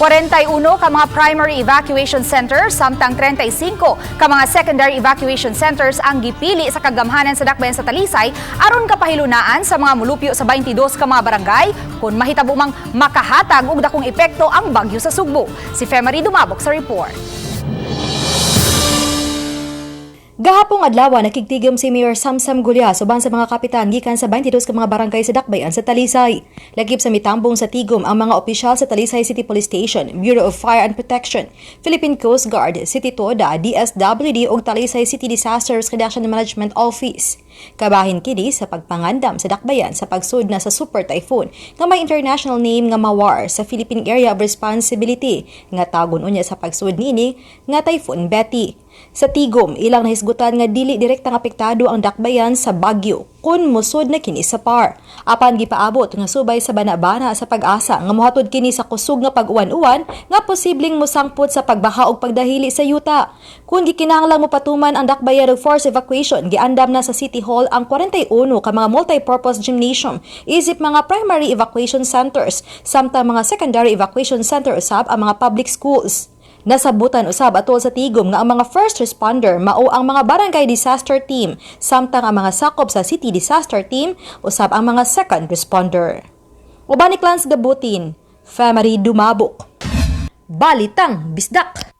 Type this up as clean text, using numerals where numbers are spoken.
41 ka mga primary evacuation centers samtang 35 ka mga secondary evacuation centers ang gipili sa kagamhanan sa dakbayan sa Talisay aron kapahilunaan sa mga mulupyo sa 22 ka mga barangay kung mahitabo mang makahatag og dakong epekto ang bagyo sa Sugbo. Si Femari Dumabok sa report. Gahapong adlaw nakigtigom si Mayor Samsam Gulyas uban sa mga kapitan gikan sa 22 ka mga barangay sa dakbayan sa Talisay. Lagip sa mitambong sa tigom ang mga opisyal sa Talisay City Police Station, Bureau of Fire and Protection, Philippine Coast Guard, City Toda, DSWD ug Talisay City Disasters Reduction and Management Office. Kabahin kini sa pagpangandam sa dakbayan sa pagsud na sa Super Typhoon nga may international name nga Mawar sa Philippine Area of Responsibility nga tawgon unya sa pagsud niini nga Typhoon Betty. Sa tigom, ilang nahisgutan nga dili direktang apektado ang dakbayan sa bagyo kun musud na kini sa PAR. Apan gipaabot nga subay sa banabana sa pag-asa nga mohatod kini sa kusog nga pag-uwan-uwan nga posibleng mosangpot sa pagbaha ug pagdahili sa yuta. Kung gikinahanglang mopatuman ang dakbayan og forced evacuation, giandam na sa City Hall ang 41 ka mga multi-purpose gymnasium isip mga primary evacuation centers samtang mga secondary evacuation center usab ang mga public schools. Nasabutan usab atol sa tigom nga ang mga first responder mao ang mga barangay disaster team samtang ang mga sakop sa city disaster team usab ang mga second responder. Uban ni Clans Gabutin, Femari Dumabok. Balitang Bisdak.